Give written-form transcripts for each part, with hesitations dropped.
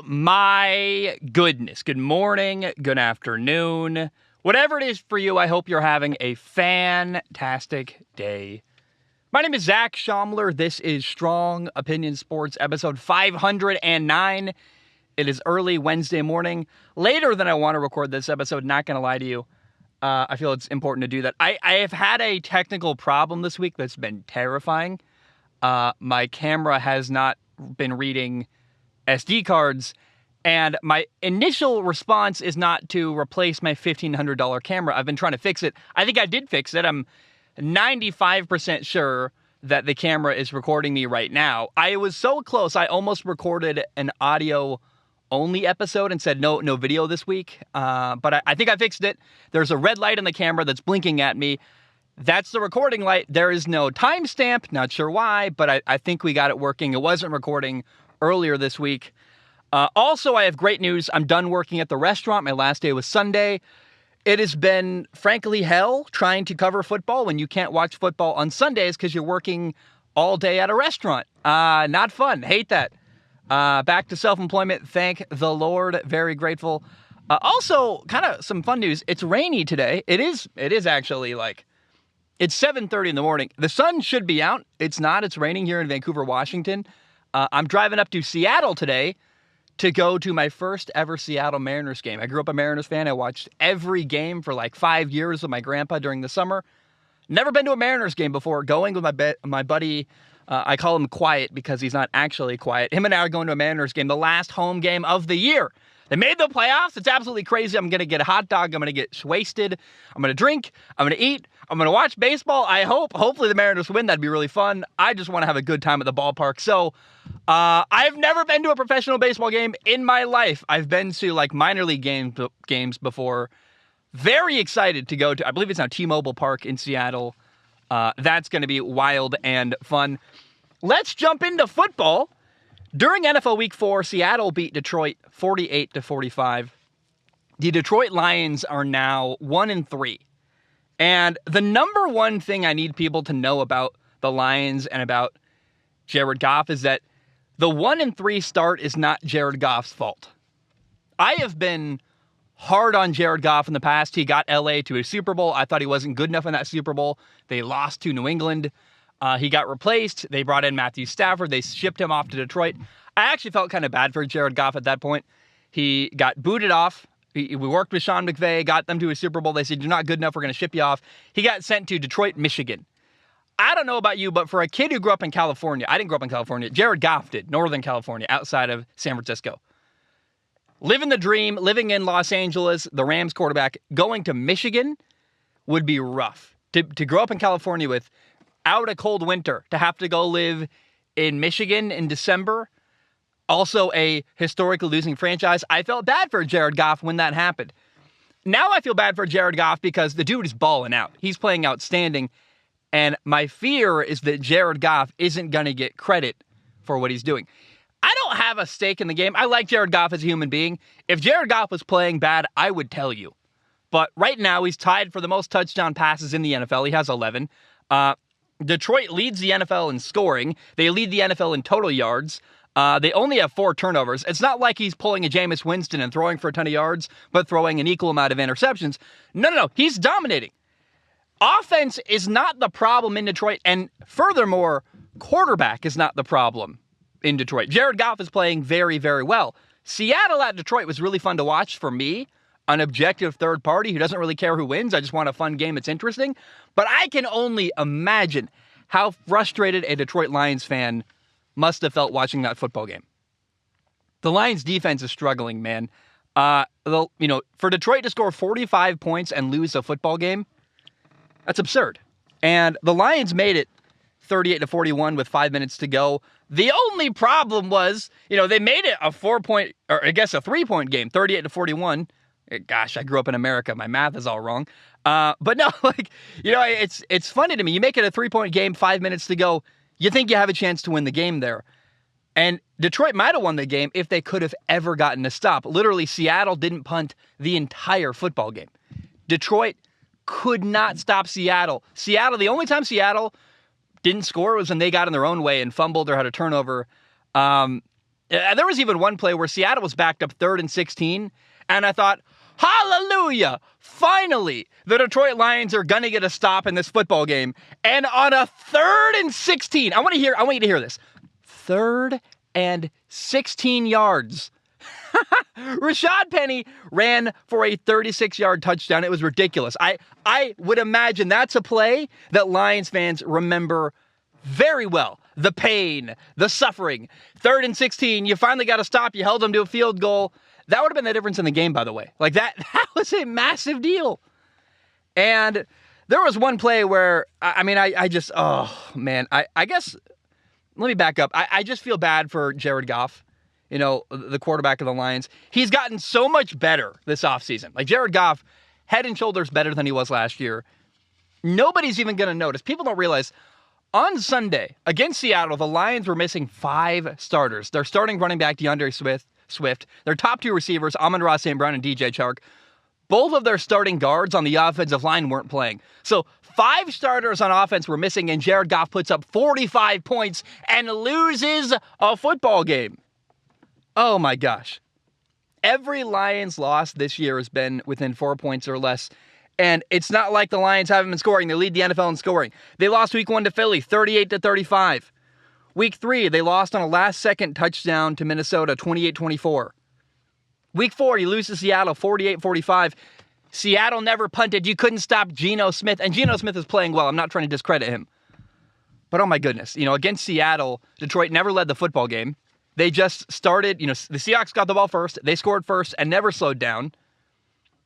Oh my goodness. Good morning, good afternoon. Whatever it is for you, I hope you're having a fantastic day. My name is Zach Schaumler. This is Strong Opinion Sports, episode 509. It is early Wednesday morning. Later than I want to record this episode, not going to lie to you. I feel it's important to do that. I have had a technical problem this week that's been terrifying. My camera has not been reading SD cards, and my initial response is not to replace my $1,500 camera. I've been trying to fix it. I think I did fix it. I'm 95% sure that the camera is recording me right now. I was so close. I almost recorded an audio-only episode and said no video this week, but I think I fixed it. There's a red light in the camera that's blinking at me. That's the recording light. There is no timestamp. Not sure why, but I think we got it working. It wasn't recording earlier this week. Also, I have great news. I'm done working at the restaurant. My last day was Sunday. It has been, frankly, hell trying to cover football when you can't watch football on Sundays because you're working all day at a restaurant. Not fun. Hate that. Back to self-employment. Thank the Lord. Very grateful. Also, kind of some fun news. It's rainy today. It is actually it's 7:30 in the morning. The sun should be out. It's not. It's raining here in Vancouver, Washington. I'm driving up to Seattle today to go to my first ever Seattle Mariners game. I grew up a Mariners fan. I watched every game for 5 years with my grandpa during the summer. Never been to a Mariners game before. Going with my buddy, I call him Quiet because he's not actually quiet. Him and I are going to a Mariners game, the last home game of the year. They made the playoffs. It's absolutely crazy. I'm going to get a hot dog. I'm going to get wasted. I'm going to drink. I'm going to eat. I'm going to watch baseball. Hopefully the Mariners win. That'd be really fun. I just want to have a good time at the ballpark. So I've never been to a professional baseball game in my life. I've been to minor league games before. Very excited to go to, I believe it's now T-Mobile Park in Seattle. That's going to be wild and fun. Let's jump into football. During NFL Week 4, Seattle beat Detroit 48-45. The Detroit Lions are now 1-3. And the number one thing I need people to know about the Lions and about Jared Goff is that the 1-3 start is not Jared Goff's fault. I have been hard on Jared Goff in the past. He got LA to a Super Bowl. I thought he wasn't good enough in that Super Bowl. They lost to New England. He got replaced. They brought in Matthew Stafford. They shipped him off to Detroit. I actually felt kind of bad for Jared Goff at that point. He got booted off. We worked with Sean McVay, got them to a Super Bowl. They said, you're not good enough. We're going to ship you off. He got sent to Detroit, Michigan. I don't know about you, but for a kid who grew up in California, I didn't grow up in California. Jared Goff did, Northern California, outside of San Francisco. Living the dream, living in Los Angeles, the Rams quarterback, going to Michigan would be rough. To grow up in California without a cold winter, to have to go live in Michigan in December, also a historically losing franchise. I felt bad for Jared Goff when that happened. Now I feel bad for Jared Goff because the dude is balling out. He's playing outstanding. And my fear is that Jared Goff isn't going to get credit for what he's doing. I don't have a stake in the game. I like Jared Goff as a human being. If Jared Goff was playing bad, I would tell you. But right now, he's tied for the most touchdown passes in the NFL. He has 11. Detroit leads the NFL in scoring. They lead the NFL in total yards. They only have 4 turnovers. It's not like he's pulling a Jameis Winston and throwing for a ton of yards, but throwing an equal amount of interceptions. No. He's dominating. Offense is not the problem in Detroit. And furthermore, quarterback is not the problem in Detroit. Jared Goff is playing very, very well. Seattle at Detroit was really fun to watch for me, an objective third party who doesn't really care who wins. I just want a fun game that's interesting. But I can only imagine how frustrated a Detroit Lions fan must have felt watching that football game. The Lions defense is struggling, man. For Detroit to score 45 points and lose a football game, that's absurd. And the Lions made it 38-41 with 5 minutes to go. The only problem was, they made it a 3-point game, 38-41. Gosh, I grew up in America. My math is all wrong. But no, it's funny to me. You make it a 3-point game, 5 minutes to go. You think you have a chance to win the game there. And Detroit might have won the game if they could have ever gotten a stop. Literally, Seattle didn't punt the entire football game. Detroit could not stop Seattle. The only time Seattle didn't score was when they got in their own way and fumbled or had a turnover. There was even one play where Seattle was backed up 3rd and 16, and I thought, hallelujah, finally, the Detroit Lions are going to get a stop in this football game. And on a 3rd and 16, I want you to hear this. 3rd and 16 yards. Rashad Penny ran for a 36-yard touchdown. It was ridiculous. I would imagine that's a play that Lions fans remember very well. The pain, the suffering. 3rd and 16, you finally got to stop. You held them to a field goal. That would have been the difference in the game, by the way. Like that was a massive deal. And there was one play where, I guess, let me back up. I just feel bad for Jared Goff, the quarterback of the Lions. He's gotten so much better this offseason. Like Jared Goff, head and shoulders better than he was last year. Nobody's even going to notice. People don't realize on Sunday against Seattle, the Lions were missing 5 starters. Their starting running back, DeAndre Swift, their top 2 receivers, Amon-Ra St. Brown and DJ Chark, both of their starting guards on the offensive line weren't playing. So 5 starters on offense were missing, and Jared Goff puts up 45 points and loses a football game. Oh my gosh. Every Lions loss this year has been within 4 points or less. And it's not like the Lions haven't been scoring. They lead the NFL in scoring. They lost week 1 to Philly, 38-35. Week 3, they lost on a last-second touchdown to Minnesota, 28-24. Week 4, you lose to Seattle, 48-45. Seattle never punted. You couldn't stop Geno Smith. And Geno Smith is playing well. I'm not trying to discredit him. But oh my goodness, against Seattle, Detroit never led the football game. They just started, the Seahawks got the ball first. They scored first and never slowed down.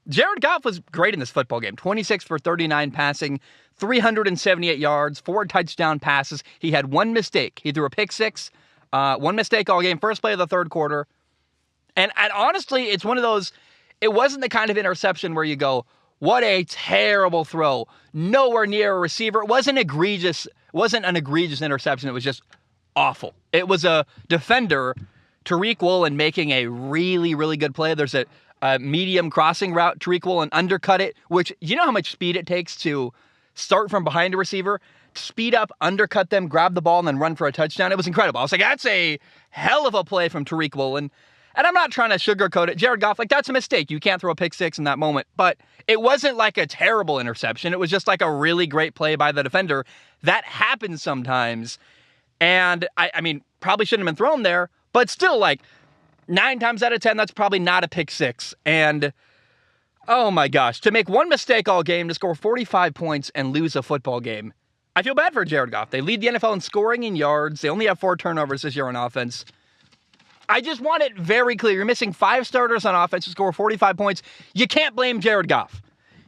Jared Goff was great in this football game. 26 for 39 passing, 378 yards, 4 touchdown passes. He had 1 mistake. He threw a pick 6, 1 mistake all game, first play of the 3rd quarter. And honestly, it's one of those, it wasn't the kind of interception where you go, what a terrible throw. Nowhere near a receiver. It wasn't an egregious interception. It was just awful. It was a defender, Tariq Woolen, making a really, really good play. There's a medium crossing route. Tariq Woolen undercut it, which, you know how much speed it takes to start from behind a receiver, speed up, undercut them, grab the ball, and then run for a touchdown? It was incredible. I was like, that's a hell of a play from Tariq Woolen. And I'm not trying to sugarcoat it. Jared Goff, that's a mistake. You can't throw a pick 6 in that moment. But it wasn't like a terrible interception. It was just like a really great play by the defender. That happens sometimes. And, probably shouldn't have been thrown there. But still, 9 times out of 10, that's probably not a pick 6. And, oh my gosh, to make 1 mistake all game, to score 45 points and lose a football game, I feel bad for Jared Goff. They lead the NFL in scoring and yards. They only have 4 turnovers this year on offense. I just want it very clear. You're missing 5 starters on offense to score 45 points. You can't blame Jared Goff.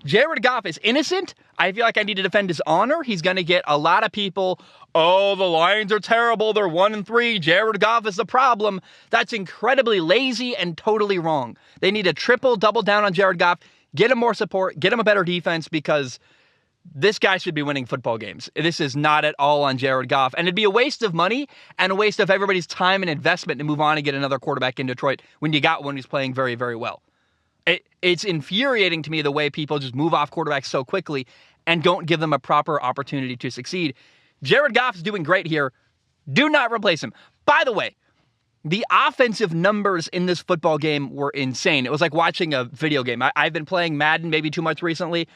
Jared Goff is innocent. I feel like I need to defend his honor. He's going to get a lot of people, oh, the Lions are terrible. They're 1-3. Jared Goff is the problem. That's incredibly lazy and totally wrong. They need to double down on Jared Goff, get him more support, get him a better defense, because this guy should be winning football games. This is not at all on Jared Goff. And it'd be a waste of money and a waste of everybody's time and investment to move on and get another quarterback in Detroit when you got one who's playing very, very well. It's infuriating to me the way people just move off quarterbacks so quickly and don't give them a proper opportunity to succeed. Jared Goff is doing great here. Do not replace him. By the way, the offensive numbers in this football game were insane. It was like watching a video game. I've been playing Madden maybe too much recently.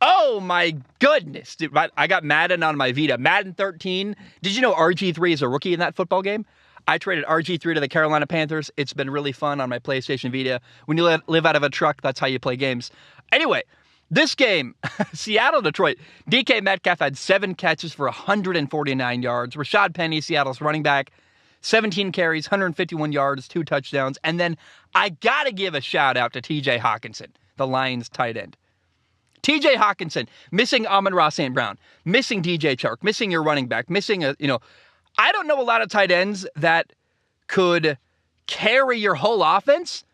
Oh my goodness, dude. I got Madden on my Vita. Madden 13. Did you know RG3 is a rookie in that football game? I traded RG3 to the Carolina Panthers. It's been really fun on my PlayStation Vita. When you live out of a truck, that's how you play games. Anyway, this game, Seattle-Detroit, DK Metcalf had 7 catches for 149 yards. Rashad Penny, Seattle's running back, 17 carries, 151 yards, 2 touchdowns. And then I got to give a shout out to TJ Hockenson, the Lions tight end. TJ Hockenson, missing Amon-Ra St. Brown, missing DJ Chark, missing your running back, missing I don't know a lot of tight ends that could carry your whole offense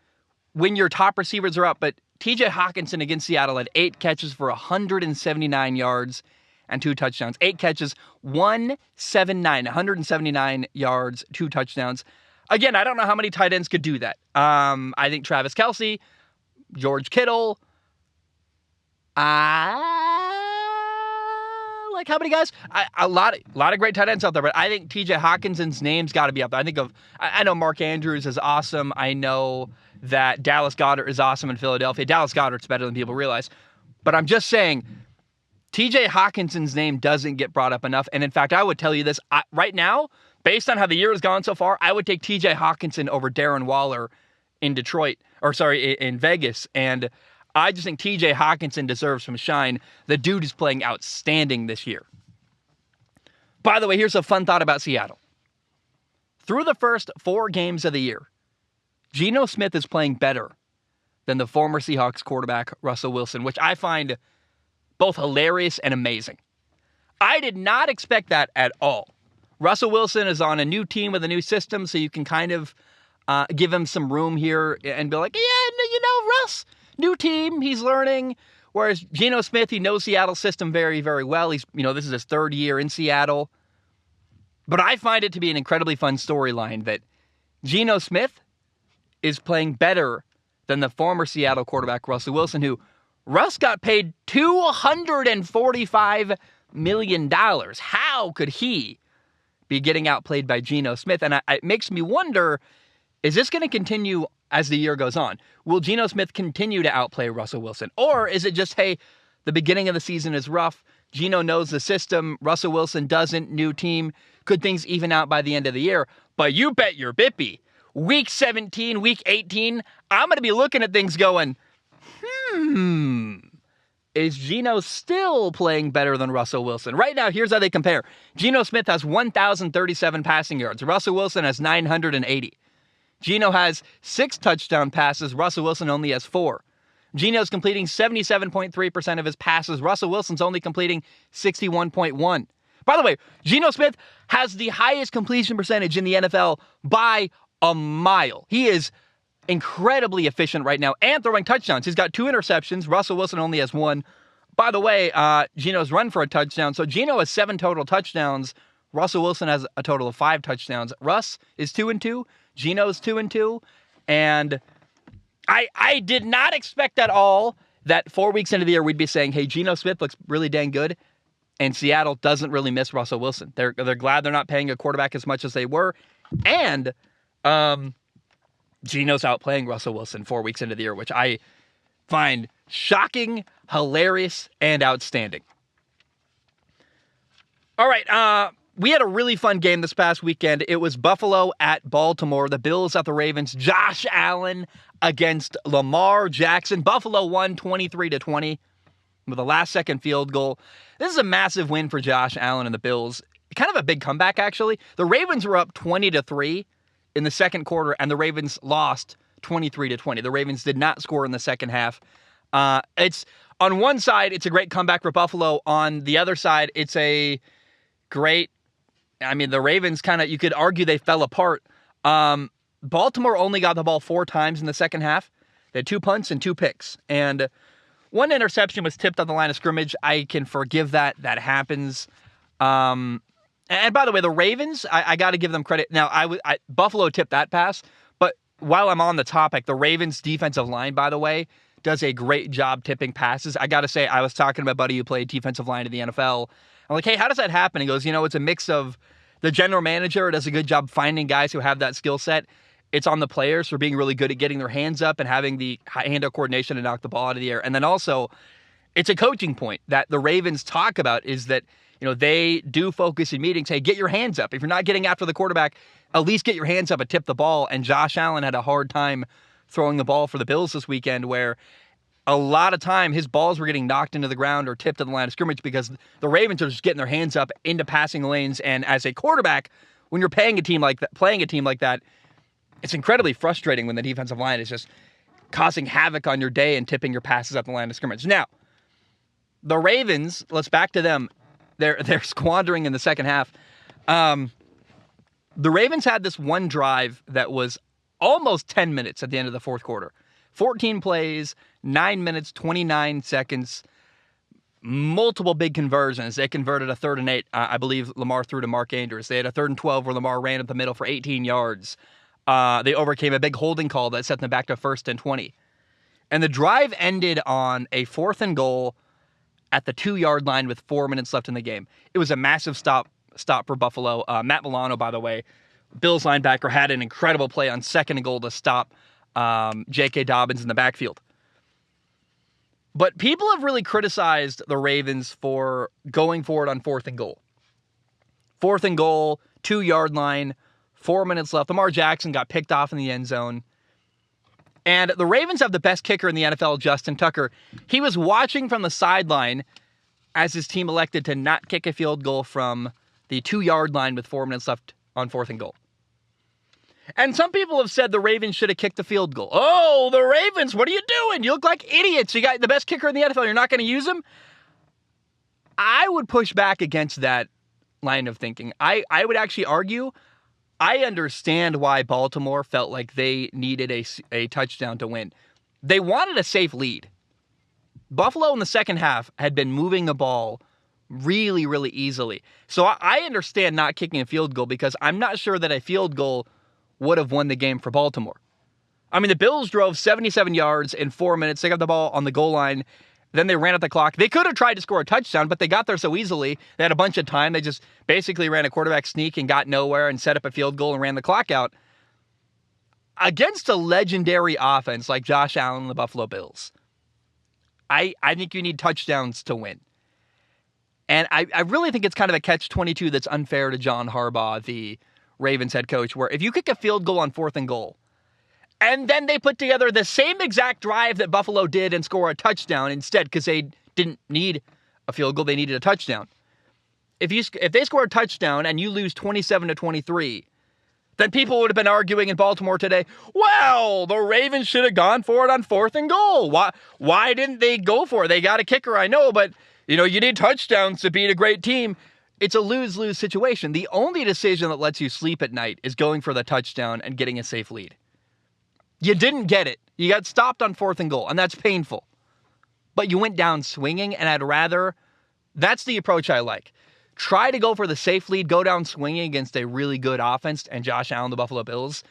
when your top receivers are up, but TJ Hockenson against Seattle had 8 catches for 179 yards and 2 touchdowns. 8 catches, 179 yards, 2 touchdowns. Again, I don't know how many tight ends could do that. I think Travis Kelce, George Kittle, like how many guys? A lot of great tight ends out there, but I think T.J. Hawkinson's name's got to be up there. I know Mark Andrews is awesome. I know that Dallas Goedert is awesome in Philadelphia. Dallas Goedert's better than people realize. But I'm just saying, T.J. Hawkinson's name doesn't get brought up enough. And in fact, I would tell you this right now, based on how the year has gone so far, I would take T.J. Hawkinson over Darren Waller in Vegas. And I just think T.J. Hawkinson deserves some shine. The dude is playing outstanding this year. By the way, here's a fun thought about Seattle. Through the first 4 games of the year, Geno Smith is playing better than the former Seahawks quarterback, Russell Wilson, which I find both hilarious and amazing. I did not expect that at all. Russell Wilson is on a new team with a new system, so you can kind of give him some room here and be like, yeah, Russ, new team, he's learning. Whereas Geno Smith, he knows Seattle's system very, very well. This is his 3rd year in Seattle. But I find it to be an incredibly fun storyline that Geno Smith is playing better than the former Seattle quarterback, Russell Wilson, who Russ got paid $245 million. How could he be getting outplayed by Geno Smith? And it makes me wonder, is this going to continue as the year goes on? Will Geno Smith continue to outplay Russell Wilson? Or is it just, hey, the beginning of the season is rough, Geno knows the system, Russell Wilson doesn't, new team, could things even out by the end of the year? But you bet your bippy, week 17, week 18, I'm going to be looking at things going, is Geno still playing better than Russell Wilson? Right now, here's how they compare. Geno Smith has 1,037 passing yards. Russell Wilson has 980. Geno has 6 touchdown passes. Russell Wilson only has 4. Geno's completing 77.3% of his passes. Russell Wilson's only completing 61.1%. By the way, Geno Smith has the highest completion percentage in the NFL by a mile. He is incredibly efficient right now and throwing touchdowns. He's got 2 interceptions. Russell Wilson only has 1. By the way, Geno's run for a touchdown. So Geno has 7 total touchdowns. Russell Wilson has a total of 5 touchdowns. Russ is 2-2. Geno's 2-2. And I did not expect at all that 4 weeks into the year we'd be saying, hey, Geno Smith looks really dang good. And Seattle doesn't really miss Russell Wilson. They're glad they're not paying a quarterback as much as they were. And Geno's outplaying Russell Wilson 4 weeks into the year, which I find shocking, hilarious, and outstanding. All right, we had a really fun game this past weekend. It was Buffalo at Baltimore, the Bills at the Ravens, Josh Allen against Lamar Jackson. Buffalo won 23-20 with a last-second field goal. This is a massive win for Josh Allen and the Bills. Kind of a big comeback, actually. The Ravens were up 20-3 in the second quarter, and the Ravens lost 23-20. The Ravens did not score in the second half. It's on one side, it's a great comeback for Buffalo. On the other side, it's a great. The Ravens you could argue they fell apart. Baltimore only got the ball 4 times in the second half. They had 2 punts and 2 picks, and 1 interception was tipped on the line of scrimmage. I can forgive that. That happens. And by the way, the Ravens, I got to give them credit. Now, Buffalo tipped that pass, but while I'm on the topic, the Ravens defensive line, by the way, does a great job tipping passes. I got to say, I was talking to my buddy who played defensive line in the NFL. I'm like, hey, how does that happen? He goes, it's a mix of the general manager does a good job finding guys who have that skill set. It's on the players for being really good at getting their hands up and having the hand-eye coordination to knock the ball out of the air. And then also, it's a coaching point that the Ravens talk about is that, they do focus in meetings. Hey, get your hands up. If you're not getting after the quarterback, at least get your hands up and tip the ball. And Josh Allen had a hard time throwing the ball for the Bills this weekend where a lot of time his balls were getting knocked into the ground or tipped to the line of scrimmage because the Ravens are just getting their hands up into passing lanes. And as a quarterback, when you're playing a team like that, it's incredibly frustrating when the defensive line is just causing havoc on your day and tipping your passes at the line of scrimmage. Now, the Ravens, let's back to them. They're squandering in the second half. The Ravens had this one drive that was almost 10 minutes at the end of the fourth quarter. 14 plays, 9 minutes, 29 seconds, multiple big conversions. They converted a 3rd and 8. I believe Lamar threw to Mark Andrews. They had a 3rd and 12 where Lamar ran up the middle for 18 yards. They overcame a big holding call that set them back to 1st and 20. And the drive ended on a 4th and goal at the 2-yard line with 4 minutes left in the game. It was a massive stop for Buffalo. Matt Milano, by the way, Bills linebacker, had an incredible play on 2nd and goal to stop J.K. Dobbins in the backfield. But people have really criticized the Ravens for going for it on 4th and goal. 4th and goal, 2-yard line, 4 minutes left. Lamar Jackson got picked off in the end zone. And the Ravens have the best kicker in the NFL, Justin Tucker. He was watching from the sideline as his team elected to not kick a field goal from the 2-yard line with 4 minutes left on 4th and goal. And some people have said the Ravens should have kicked the field goal. Oh, the Ravens, what are you doing? You look like idiots. You got the best kicker in the NFL. You're not going to use him? I would push back against that line of thinking. I would actually argue, I understand why Baltimore felt like they needed a touchdown to win. They wanted a safe lead. Buffalo in the second half had been moving the ball really, really easily. So I understand not kicking a field goal because I'm not sure that a field goal would have won the game for Baltimore. I mean, the Bills drove 77 yards in 4 minutes. They got the ball on the goal line. Then they ran out the clock. They could have tried to score a touchdown, but they got there so easily. They had a bunch of time. They just basically ran a quarterback sneak and got nowhere and set up a field goal and ran the clock out. Against a legendary offense like Josh Allen and the Buffalo Bills, I think you need touchdowns to win. And I really think it's kind of a catch-22 that's unfair to John Harbaugh, the Ravens head coach, where if you kick a field goal on 4th and goal, and then they put together the same exact drive that Buffalo did and score a touchdown instead because they didn't need a field goal, they needed a touchdown. If they score a touchdown and you lose 27-23, then people would have been arguing in Baltimore today, well, the Ravens should have gone for it on 4th and goal. Why didn't they go for it? They got a kicker, I know, but you need touchdowns to beat a great team. It's a lose-lose situation. The only decision that lets you sleep at night is going for the touchdown and getting a safe lead. You didn't get it. You got stopped on 4th and goal, and that's painful. But you went down swinging, and that's the approach I like. Try to go for the safe lead, go down swinging against a really good offense and Josh Allen, the Buffalo Bills.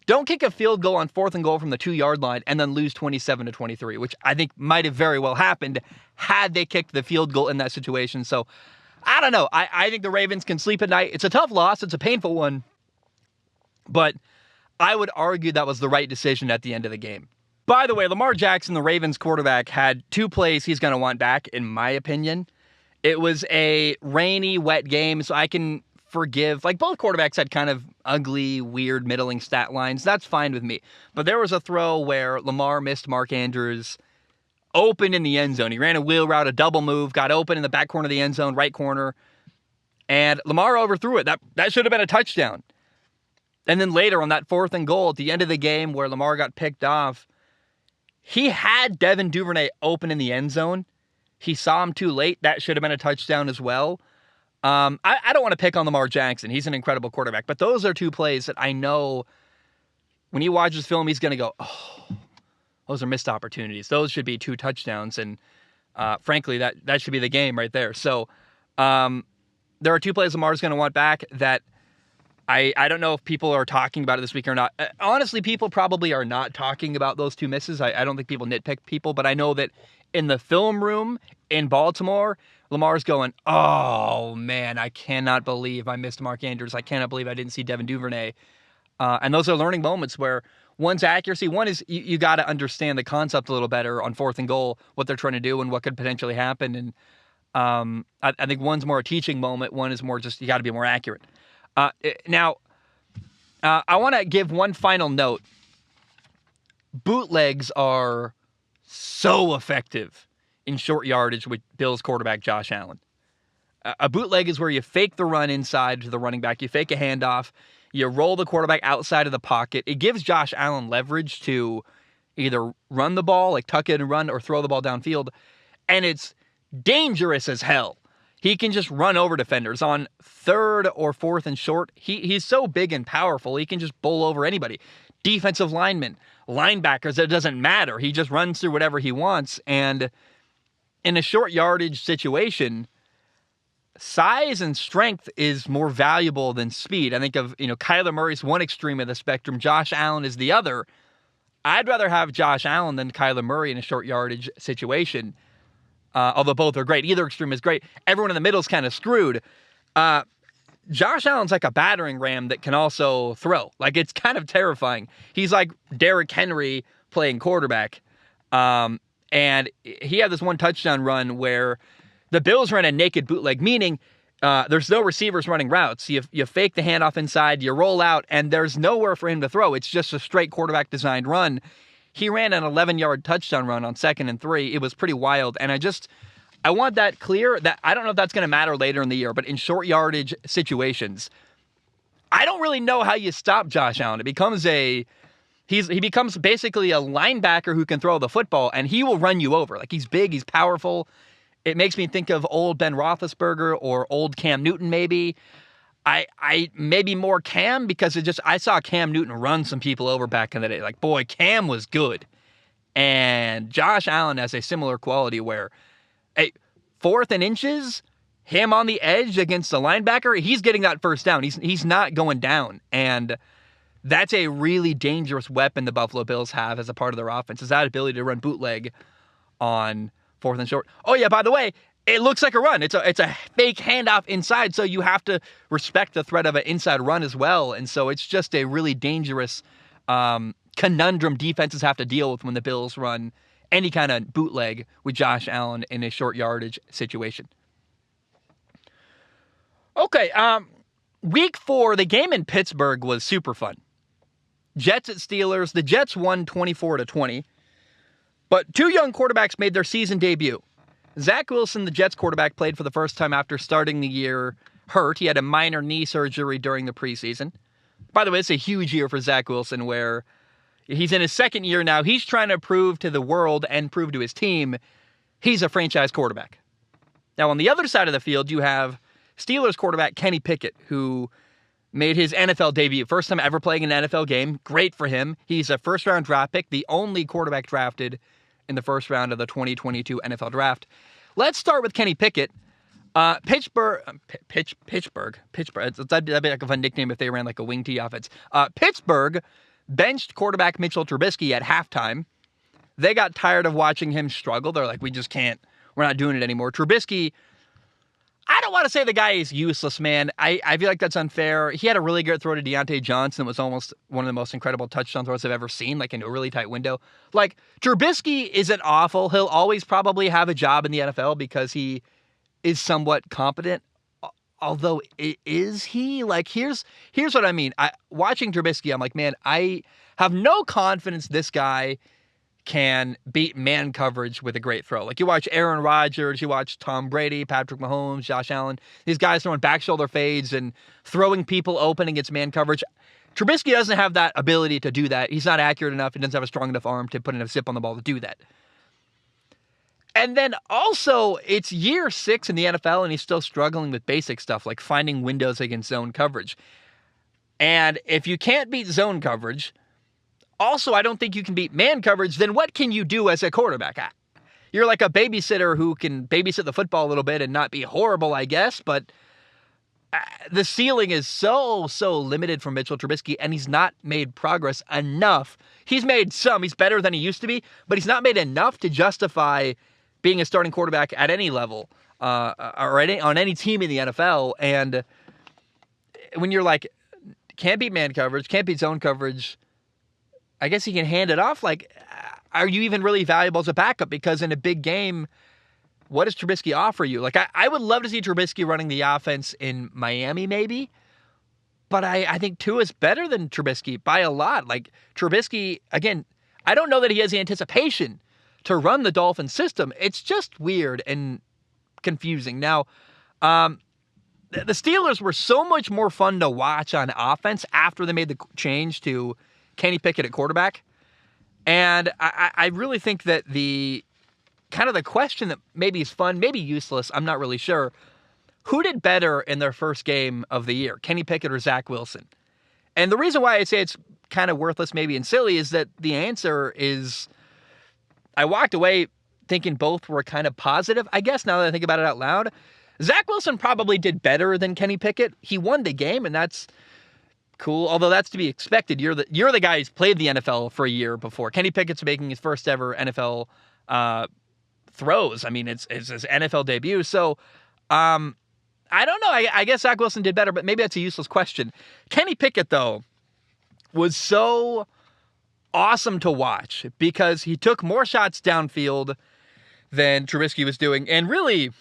Don't kick a field goal on 4th and goal from the 2-yard line and then lose 27-23, which I think might have very well happened had they kicked the field goal in that situation. So, I don't know. I think the Ravens can sleep at night. It's a tough loss. It's a painful one. But I would argue that was the right decision at the end of the game. By the way, Lamar Jackson, the Ravens quarterback, had 2 plays he's going to want back, in my opinion. It was a rainy, wet game, so I can forgive. Both quarterbacks had kind of ugly, weird, middling stat lines. That's fine with me. But there was a throw where Lamar missed Mark Andrews open in the end zone. He ran a wheel route, a double move, got open in the back corner of the end zone, right corner, and Lamar overthrew it. That should have been a touchdown. And then later on that 4th and goal at the end of the game where Lamar got picked off, he had Devin Duvernay open in the end zone. He saw him too late. That should have been a touchdown as well. I don't want to pick on Lamar Jackson. He's an incredible quarterback. But those are 2 plays that I know when he watches film, he's going to go, oh, those are missed opportunities. Those should be 2 touchdowns. And frankly, that should be the game right there. So there are 2 plays Lamar's going to want back that I don't know if people are talking about it this week or not. Honestly, people probably are not talking about those 2 misses. I don't think people nitpick people, but I know that in the film room in Baltimore, Lamar's going, oh, man, I cannot believe I missed Mark Andrews. I cannot believe I didn't see Devin Duvernay. And those are learning moments where one's accuracy, one is you got to understand the concept a little better on 4th and goal, what they're trying to do and what could potentially happen. And I think one's more a teaching moment. One is more just you got to be more accurate. Now, I want to give one final note. Bootlegs are so effective in short yardage with Bills quarterback Josh Allen. A bootleg is where you fake the run inside to the running back. You fake a handoff. You roll the quarterback outside of the pocket. It gives Josh Allen leverage to either run the ball, like tuck it and run, or throw the ball downfield. And it's dangerous as hell. He can just run over defenders on 3rd or 4th and short. He's so big and powerful, he can just bowl over anybody. Defensive linemen, linebackers, it doesn't matter. He just runs through whatever he wants. And in a short yardage situation, size and strength is more valuable than speed. I think of, Kyler Murray's one extreme of the spectrum. Josh Allen is the other. I'd rather have Josh Allen than Kyler Murray in a short yardage situation. although both are great. Either extreme is great. Everyone in the middle is kind of screwed. Josh Allen's like a battering ram that can also throw. Like, it's kind of terrifying. He's like Derrick Henry playing quarterback. And he had this one touchdown run where the Bills ran a naked bootleg, meaning there's no receivers running routes. You fake the handoff inside, you roll out, and there's nowhere for him to throw. It's just a straight quarterback-designed run. He ran an 11-yard touchdown run on 2nd and 3. It was pretty wild, and I want that clear. That I don't know if that's going to matter later in the year, but in short yardage situations, I don't really know how you stop Josh Allen. It becomes he becomes basically a linebacker who can throw the football, and he will run you over. Like, he's big, he's powerful. It makes me think of old Ben Roethlisberger or old Cam Newton, maybe. I maybe more Cam, because I saw Cam Newton run some people over back in the day. Like, boy, Cam was good. And Josh Allen has a similar quality where, hey, 4th and inches, him on the edge against the linebacker, he's getting that first down. He's not going down. And that's a really dangerous weapon the Buffalo Bills have as a part of their offense, is that ability to run bootleg on 4th and short. Oh, yeah, by the way, it looks like a run. It's a fake handoff inside, so you have to respect the threat of an inside run as well. And so it's just a really dangerous conundrum defenses have to deal with when the Bills run any kind of bootleg with Josh Allen in a short yardage situation. Okay, week 4, the game in Pittsburgh was super fun. Jets at Steelers. The Jets won 24-20, but 2 young quarterbacks made their season debut. Zach Wilson, the Jets quarterback, played for the first time after starting the year hurt. He had a minor knee surgery during the preseason. By the way, it's a huge year for Zach Wilson, where he's in his 2nd year now. He's trying to prove to the world and prove to his team he's a franchise quarterback. Now, on the other side of the field, you have Steelers quarterback Kenny Pickett, who made his NFL debut. First time ever playing an NFL game. Great for him. He's a first-round draft pick, the only quarterback drafted in the first round of the 2022 NFL Draft. Let's start with Kenny Pickett. Pittsburgh. That'd be like a fun nickname if they ran like a wing tee offense. Pittsburgh benched quarterback Mitchell Trubisky at halftime. They got tired of watching him struggle. They're like, we just can't. We're not doing it anymore. Trubisky, I don't want to say the guy is useless, man. I feel like that's unfair. He had a really good throw to Deontay Johnson. It was almost one of the most incredible touchdown throws I've ever seen, like in a really tight window. Like, Trubisky isn't awful. He'll always probably have a job in the NFL because he is somewhat competent. Although, is he? Like, here's what I mean. Watching Trubisky, I'm like, man, I have no confidence this guy can beat man coverage with a great throw. Like, you watch Aaron Rodgers, you watch Tom Brady, Patrick Mahomes, Josh Allen, these guys throwing back shoulder fades and throwing people open against man coverage. Trubisky doesn't have that ability to do that. He's not accurate enough. He doesn't have a strong enough arm to put enough zip on the ball to do that. And then also, it's year 6 in the NFL, and he's still struggling with basic stuff like finding windows against zone coverage. And if you can't beat zone coverage, also, I don't think you can beat man coverage, then what can you do as a quarterback? You're like a babysitter who can babysit the football a little bit and not be horrible, I guess, but the ceiling is so limited for Mitchell Trubisky, and he's not made progress enough. He's made some. He's better than he used to be, but he's not made enough to justify being a starting quarterback at any level or on any team in the NFL. And when you're like, can't beat man coverage, can't beat zone coverage, I guess he can hand it off. Like, are you even really valuable as a backup? Because in a big game, what does Trubisky offer you? Like, I would love to see Trubisky running the offense in Miami, maybe. But I think Tua is better than Trubisky by a lot. Like, Trubisky, again, I don't know that he has the anticipation to run the Dolphin system. It's just weird and confusing. Now, the Steelers were so much more fun to watch on offense after they made the change to Kenny Pickett at quarterback. And I really think that the question that maybe is fun, maybe useless, I'm not really sure. Who did better in their first game of the year, Kenny Pickett or Zach Wilson? And the reason why I say it's kind of worthless maybe and silly is that the answer is, I walked away thinking both were kind of positive, I guess, now that I think about it out loud. Zach Wilson probably did better than Kenny Pickett. He won the game, and that's cool, although that's to be expected. You're the guy who's played the NFL for a year before. Kenny Pickett's making his first ever NFL throws. I mean, it's his NFL debut. So, I don't know. I guess Zach Wilson did better, but maybe that's a useless question. Kenny Pickett, though, was so awesome to watch because he took more shots downfield than Trubisky was doing. And really,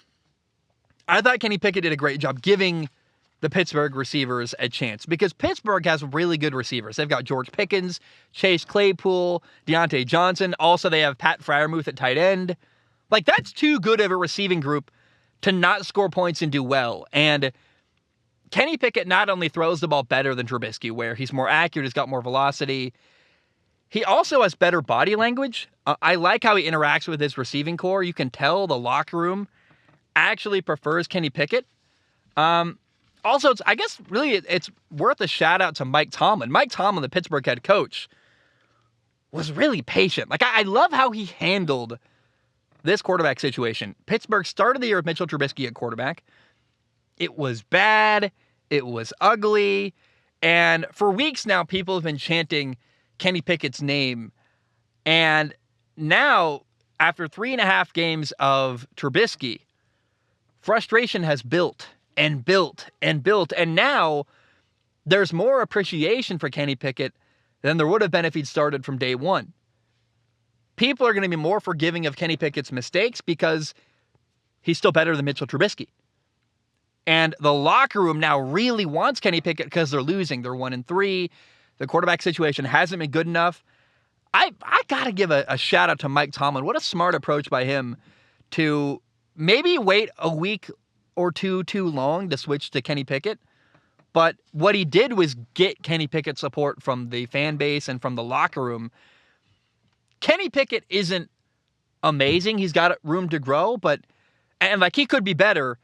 I thought Kenny Pickett did a great job giving the Pittsburgh receivers a chance because Pittsburgh has really good receivers. They've got George Pickens, Chase Claypool, Deontay Johnson. Also, they have Pat Freiermuth at tight end. Like, that's too good of a receiving group to not score points and do well. And Kenny Pickett not only throws the ball better than Trubisky, where he's more accurate, he's got more velocity, he also has better body language. I like how he interacts with his receiving core. You can tell the locker room actually prefers Kenny Pickett. Also, I guess really it's worth a shout out to Mike Tomlin. Mike Tomlin, the Pittsburgh head coach, was really patient. Like, I love how he handled this quarterback situation. Pittsburgh started the year with Mitchell Trubisky at quarterback. It was bad. It was ugly. And for weeks now, people have been chanting Kenny Pickett's name. And now, after 3.5 games of Trubisky, frustration has built and built and built. And now there's more appreciation for Kenny Pickett than there would have been if he'd started from day one. People are going to be more forgiving of Kenny Pickett's mistakes because he's still better than Mitchell Trubisky. And the locker room now really wants Kenny Pickett because they're losing. They're 1-3. The quarterback situation hasn't been good enough. I got to give a shout out to Mike Tomlin. What a smart approach by him to maybe wait a week or two too long to switch to Kenny Pickett. But what he did was get Kenny Pickett support from the fan base and from the locker room. Kenny Pickett isn't amazing. He's got room to grow, and he could be better,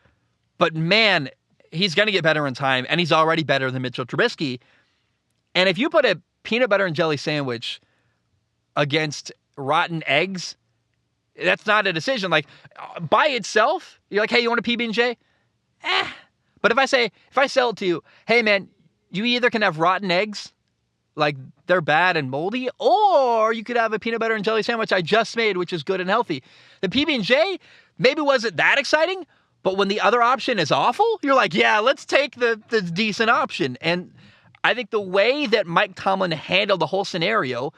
but man, he's going to get better in time, and he's already better than Mitchell Trubisky. And if you put a peanut butter and jelly sandwich against rotten eggs, that's not a decision. Like, by itself, you're like, hey, you want a PB&J? But if I sell it to you, hey man, you either can have rotten eggs, like they're bad and moldy, or you could have a peanut butter and jelly sandwich I just made, which is good and healthy. The PB&J maybe wasn't that exciting, but when the other option is awful, you're like, yeah, let's take the decent option. And I think the way that Mike Tomlin handled the whole scenario,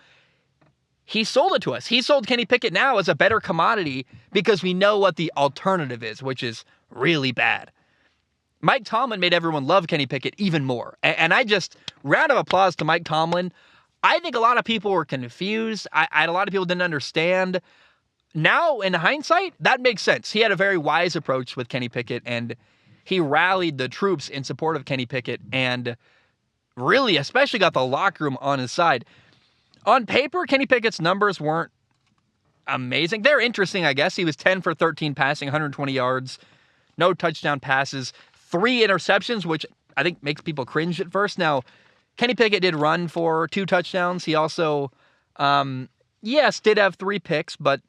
he sold it to us. He sold Kenny Pickett now as a better commodity because we know what the alternative is, which is really bad. Mike Tomlin made everyone love Kenny Pickett even more. And I just, round of applause to Mike Tomlin. I think a lot of people were confused. A lot of people didn't understand. Now, in hindsight, that makes sense. He had a very wise approach with Kenny Pickett, and he rallied the troops in support of Kenny Pickett and really, especially got the locker room on his side. On paper, Kenny Pickett's numbers weren't amazing. They're interesting, I guess. He was 10 for 13 passing, 120 yards, no touchdown passes, 3 interceptions, which I think makes people cringe at first. Now, Kenny Pickett did run for 2 touchdowns. He also, did have 3 picks, but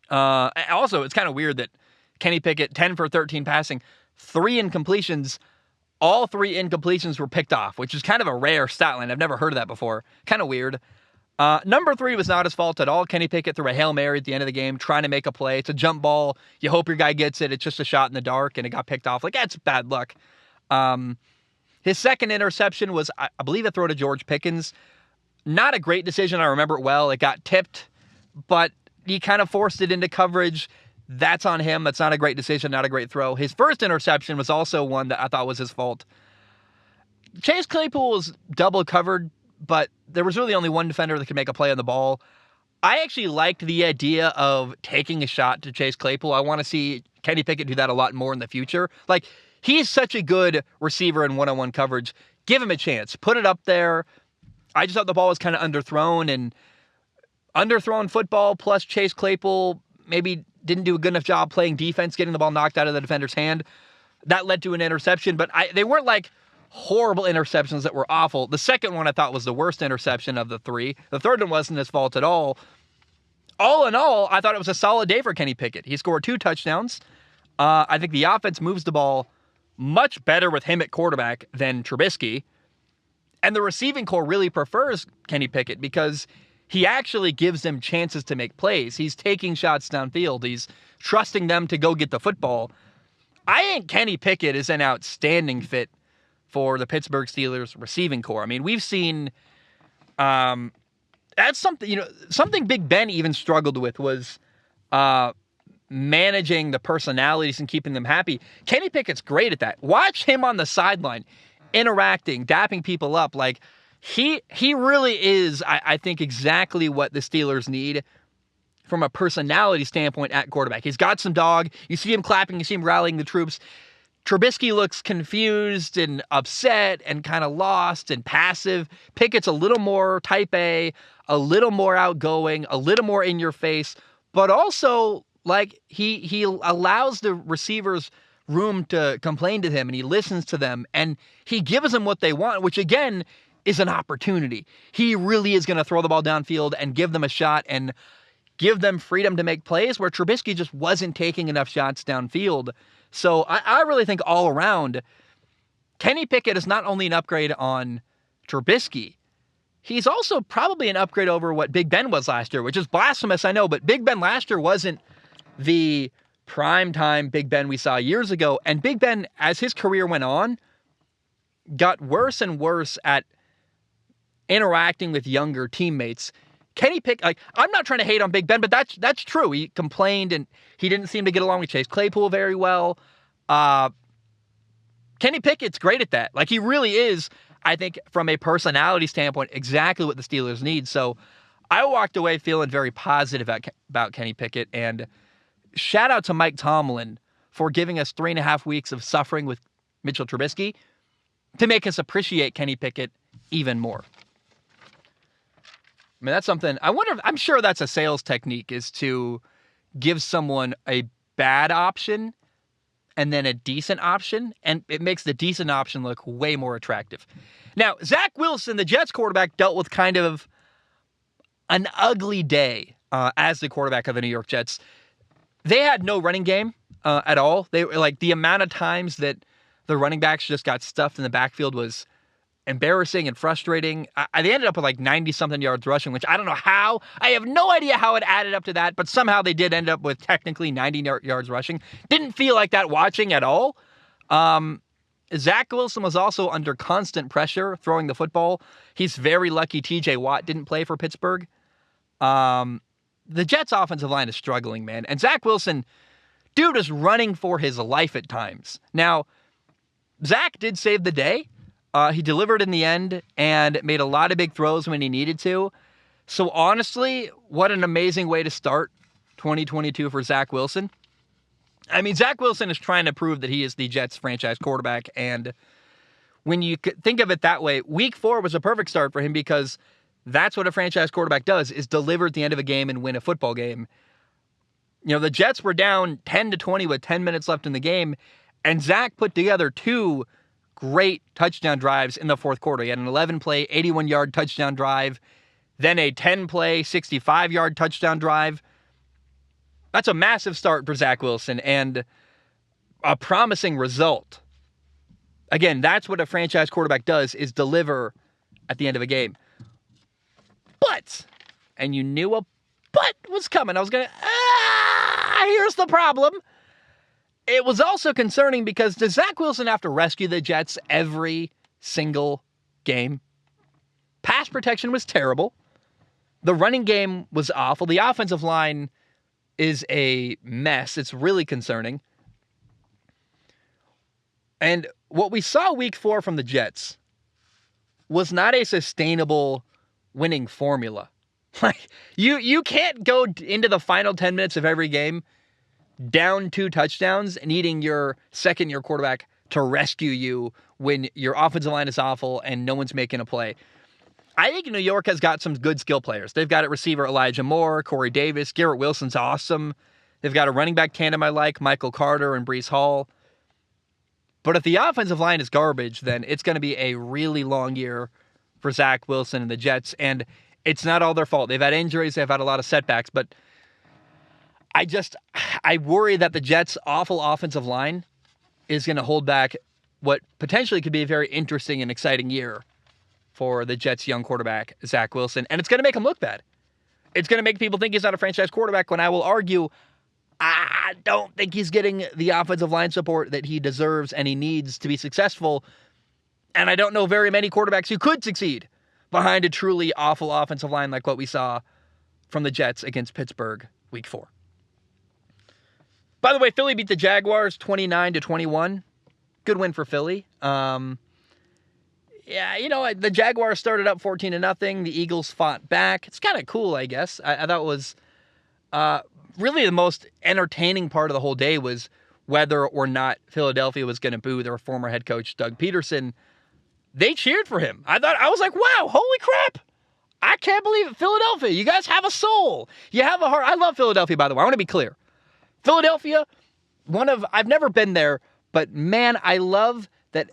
also it's kind of weird that Kenny Pickett, 10 for 13 passing, 3 incompletions, all 3 incompletions were picked off, which is kind of a rare stat line. I've never heard of that before. Kind of weird. Number 3 was not his fault at all. Kenny Pickett threw a Hail Mary at the end of the game, trying to make a play. It's a jump ball. You hope your guy gets it. It's just a shot in the dark, and it got picked off. Like, that's bad luck. His second interception was, I believe, a throw to George Pickens. Not a great decision. I remember it well. It got tipped, but he kind of forced it into coverage. That's on him. That's not a great decision, not a great throw. His first interception was also one that I thought was his fault. Chase Claypool was double covered, but there was really only one defender that could make a play on the ball. I actually liked the idea of taking a shot to Chase Claypool. I want to see Kenny Pickett do that a lot more in the future. Like, he's such a good receiver in one-on-one coverage. Give him a chance. Put it up there. I just thought the ball was kind of underthrown, and underthrown football plus Chase Claypool maybe didn't do a good enough job playing defense, getting the ball knocked out of the defender's hand. That led to an interception, but they weren't like horrible interceptions that were awful. The second one I thought was the worst interception of the 3. The third one wasn't his fault at all. All in all, I thought it was a solid day for Kenny Pickett. He scored 2 touchdowns. I think the offense moves the ball much better with him at quarterback than Trubisky. And the receiving core really prefers Kenny Pickett because he actually gives them chances to make plays. He's taking shots downfield. He's trusting them to go get the football. I think Kenny Pickett is an outstanding fit for the Pittsburgh Steelers receiving corps. I mean, we've seen that's something, something Big Ben even struggled with was managing the personalities and keeping them happy. Kenny Pickett's great at that. Watch him on the sideline, interacting, dapping people up. Like, he really is, I think, exactly what the Steelers need from a personality standpoint at quarterback. He's got some dog. You see him clapping. You see him rallying the troops. Trubisky looks confused and upset and kind of lost and passive. Pickett's a little more type A, a little more outgoing, a little more in your face, but also like he allows the receivers room to complain to him, and he listens to them, and he gives them what they want, which again is an opportunity. He really is going to throw the ball downfield and give them a shot and give them freedom to make plays where Trubisky just wasn't taking enough shots downfield. So I really think all around, Kenny Pickett is not only an upgrade on Trubisky, he's also probably an upgrade over what Big Ben was last year, which is blasphemous, I know, but Big Ben last year wasn't the primetime Big Ben we saw years ago. And Big Ben, as his career went on, got worse and worse at interacting with younger teammates. Kenny Pickett, like, I'm not trying to hate on Big Ben, but that's true. He complained and he didn't seem to get along with Chase Claypool very well. Kenny Pickett's great at that. Like, he really is, I think, from a personality standpoint, exactly what the Steelers need. So I walked away feeling very positive about Kenny Pickett, and shout out to Mike Tomlin for giving us 3.5 weeks of suffering with Mitchell Trubisky to make us appreciate Kenny Pickett even more. I mean, that's something, I'm sure that's a sales technique, is to give someone a bad option and then a decent option, and it makes the decent option look way more attractive. Now, Zach Wilson, the Jets quarterback, dealt with kind of an ugly day as the quarterback of the New York Jets. They had no running game at all. They were like, the amount of times that the running backs just got stuffed in the backfield was embarrassing and frustrating. They ended up with like 90-something yards rushing, which I don't know how. I have no idea how it added up to that, but somehow they did end up with technically 90 yards rushing. Didn't feel like that watching at all. Zach Wilson was also under constant pressure throwing the football. He's very lucky TJ Watt didn't play for Pittsburgh. The Jets' offensive line is struggling, man. And Zach Wilson, dude, is running for his life at times. Now, Zach did save the day. He delivered in the end and made a lot of big throws when he needed to. So honestly, what an amazing way to start 2022 for Zach Wilson. I mean, Zach Wilson is trying to prove that he is the Jets franchise quarterback. And when you think of it that way, week 4 was a perfect start for him, because that's what a franchise quarterback does, is deliver at the end of a game and win a football game. The Jets were down 10-20 with 10 minutes left in the game, and Zach put together 2 great touchdown drives in the fourth quarter. He had an 11-play, 81-yard touchdown drive, then a 10-play, 65-yard touchdown drive. That's a massive start for Zach Wilson and a promising result. Again, that's what a franchise quarterback does, is deliver at the end of a game. But, and you knew a but was coming. I was going to, here's the problem. It was also concerning because does Zach Wilson have to rescue the Jets every single game? Pass protection was terrible. The running game was awful. The offensive line is a mess. It's really concerning. And what we saw week 4 from the Jets was not a sustainable winning formula. Like, you can't go into the final 10 minutes of every game down 2 touchdowns, needing your second-year quarterback to rescue you when your offensive line is awful and no one's making a play. I think New York has got some good skill players. They've got a receiver, Elijah Moore, Corey Davis, Garrett Wilson's awesome. They've got a running back tandem I like, Michael Carter and Breece Hall. But if the offensive line is garbage, then it's going to be a really long year for Zach Wilson and the Jets. And it's not all their fault. They've had injuries. They've had a lot of setbacks. But I worry that the Jets' awful offensive line is going to hold back what potentially could be a very interesting and exciting year for the Jets' young quarterback, Zach Wilson. And it's going to make him look bad. it's going to make people think he's not a franchise quarterback, when I will argue I don't think he's getting the offensive line support that he deserves and he needs to be successful. And I don't know very many quarterbacks who could succeed behind a truly awful offensive line like what we saw from the Jets against Pittsburgh week 4. By the way, Philly beat the Jaguars 29-21. Good win for Philly. The Jaguars started up 14-0. The Eagles fought back. It's kind of cool, I guess. I thought it was really the most entertaining part of the whole day was whether or not Philadelphia was going to boo their former head coach, Doug Peterson. They cheered for him. I was like, wow, holy crap. I can't believe it. Philadelphia, you guys have a soul. You have a heart. I love Philadelphia, by the way. I want to be clear. Philadelphia, I've never been there, but man, I love that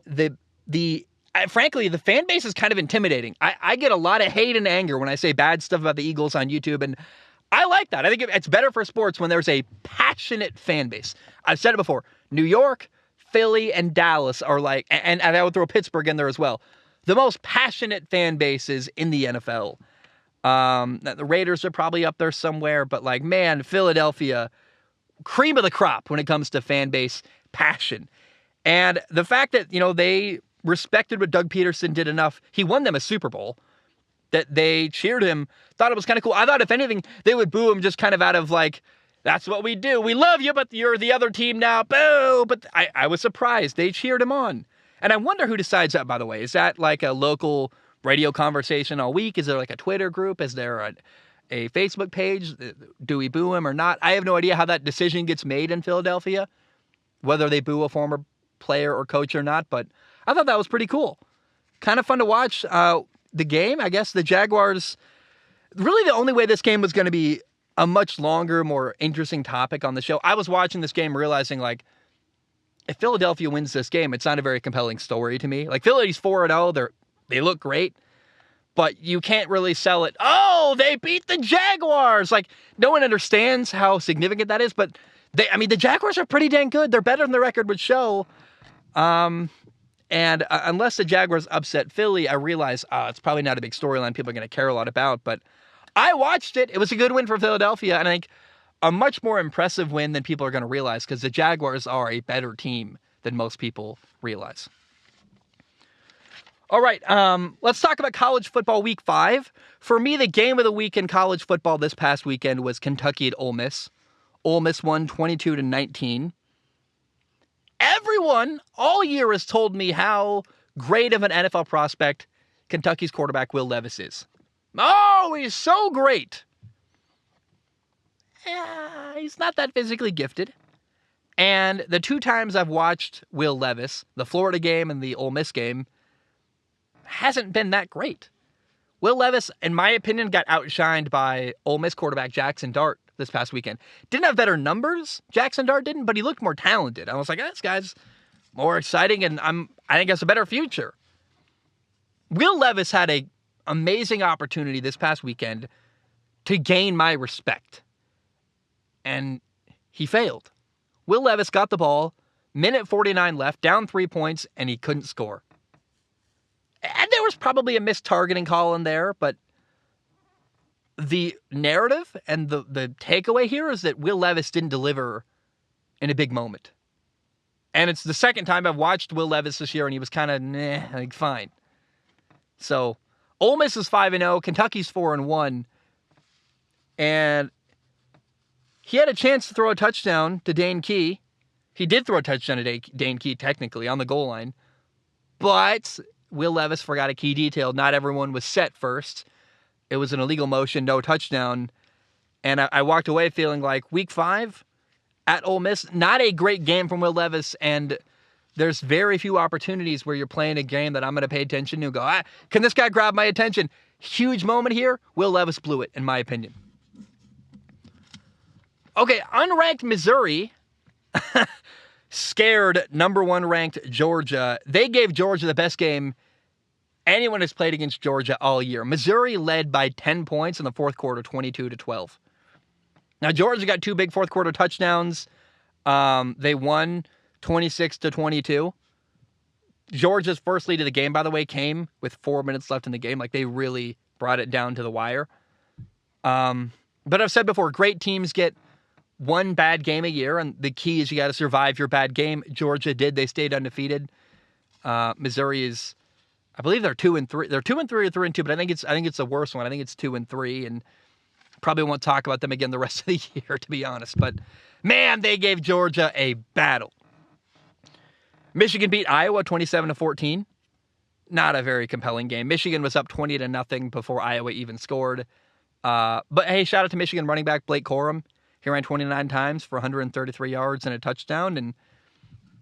frankly, the fan base is kind of intimidating. I get a lot of hate and anger when I say bad stuff about the Eagles on YouTube, and I like that. I think it's better for sports when there's a passionate fan base. I've said it before. New York, Philly, and Dallas are like, and I would throw Pittsburgh in there as well, the most passionate fan bases in the NFL. The Raiders are probably up there somewhere, but like, man, Philadelphia, cream of the crop when it comes to fan base passion. And the fact that, they respected what Doug Peterson did enough, he won them a Super Bowl, that they cheered him, thought it was kind of cool. I thought if anything, they would boo him just kind of out of like, that's what we do. We love you, but you're the other team now. Boo! But I was surprised. They cheered him on. And I wonder who decides that, by the way. Is that like a local radio conversation all week? Is there like a Twitter group? Is there a Facebook page? Do we boo him or not? I have no idea how that decision gets made in Philadelphia, whether they boo a former player or coach or not. But I thought that was pretty cool. Kind of fun to watch. The game, I guess the Jaguars, really the only way this game was going to be a much longer, more interesting topic on the show. I was watching this game realizing, like, if Philadelphia wins this game, it's not a very compelling story to me. Like, Philly's 4-0. They look great, but you can't really sell it. Oh, they beat the Jaguars. Like, no one understands how significant that is, but the Jaguars are pretty dang good. They're better than the record would show. And unless the Jaguars upset Philly, I realize it's probably not a big storyline people are going to care a lot about, but I watched it. It was a good win for Philadelphia, and I think a much more impressive win than people are going to realize because the Jaguars are a better team than most people realize. All right, let's talk about college football week 5. For me, the game of the week in college football this past weekend was Kentucky at Ole Miss. Ole Miss won 22-19. Everyone all year has told me how great of an NFL prospect Kentucky's quarterback Will Levis is. Oh, he's so great. He's not that physically gifted. And the 2 times I've watched Will Levis, the Florida game and the Ole Miss game, hasn't been that great. Will Levis, in my opinion, got outshined by Ole Miss quarterback Jackson Dart this past weekend. Didn't have better numbers, Jackson Dart didn't, but he looked more talented. I was like, this guy's more exciting, and I think has a better future. Will Levis had an amazing opportunity this past weekend to gain my respect, and he failed. Will Levis got the ball, minute 49 left, down 3 points, and he couldn't score. And there was probably a missed targeting call in there, but the narrative and the takeaway here is that Will Levis didn't deliver in a big moment. And it's the second time I've watched Will Levis this year, and he was kind of, fine. So, Ole Miss is 5-0, Kentucky's 4-1, and he had a chance to throw a touchdown to Dane Key. He did throw a touchdown to Dane Key, technically, on the goal line. But Will Levis forgot a key detail. Not everyone was set first. It was an illegal motion, no touchdown. And I walked away feeling like week 5 at Ole Miss, not a great game from Will Levis. And there's very few opportunities where you're playing a game that I'm going to pay attention to and go, can this guy grab my attention? Huge moment here. Will Levis blew it, in my opinion. Okay, unranked Missouri scared number 1 ranked Georgia. They gave Georgia the best game anyone has played against Georgia all year. Missouri led by 10 points in the fourth quarter, 22-12. Now, Georgia got 2 big fourth quarter touchdowns. They won 26-22. Georgia's first lead of the game, by the way, came with 4 minutes left in the game. Like, they really brought it down to the wire. But I've said before, great teams get one bad game a year, and the key is you got to survive your bad game. Georgia did; they stayed undefeated. Missouri is, I believe they're 2-3. They're 2-3 or 3-2, but I think it's the worst one. I think it's 2-3, and probably won't talk about them again the rest of the year, to be honest. But man, they gave Georgia a battle. Michigan beat Iowa 27-14. Not a very compelling game. Michigan was up 20-0 before Iowa even scored. But hey, shout out to Michigan running back Blake Corum. He ran 29 times for 133 yards and a touchdown, and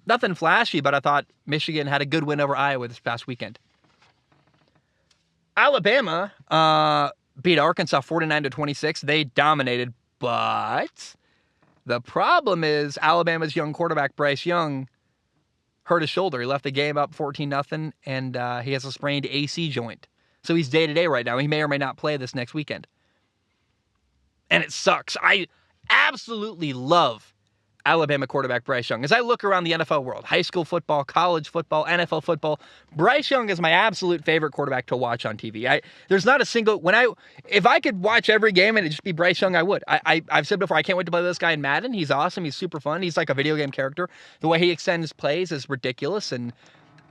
nothing flashy, but I thought Michigan had a good win over Iowa this past weekend. Alabama beat Arkansas 49-26. They dominated, but the problem is Alabama's young quarterback Bryce Young hurt his shoulder. He left the game up 14-0, and he has a sprained AC joint. So he's day-to-day right now. He may or may not play this next weekend. And it sucks. I absolutely love Alabama quarterback Bryce Young. As I look around the NFL world, high school football, college football, NFL football, Bryce Young is my absolute favorite quarterback to watch on TV. There's not a single, if I could watch every game and it just be Bryce Young, I would. I've said before, I can't wait to play this guy in Madden. He's awesome. He's super fun. He's like a video game character. The way he extends plays is ridiculous, and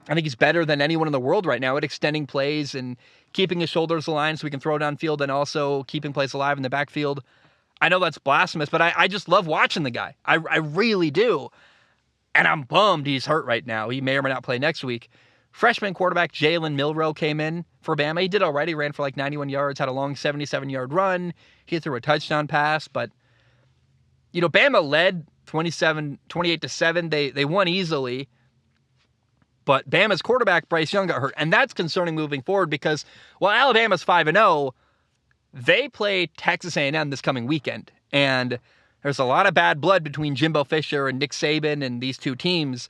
I think he's better than anyone in the world right now at extending plays and keeping his shoulders aligned so he can throw downfield and also keeping plays alive in the backfield. I know that's blasphemous, but I just love watching the guy. I really do. And I'm bummed he's hurt right now. He may or may not play next week. Freshman quarterback Jalen Milroe came in for Bama. He did all right. He ran for like 91 yards, had a long 77-yard run. He threw a touchdown pass. But, Bama led 28-7. They won easily. But Bama's quarterback, Bryce Young, got hurt. And that's concerning moving forward because, while Alabama's 5-0, they play Texas A&M this coming weekend, and there's a lot of bad blood between Jimbo Fisher and Nick Saban and these two teams.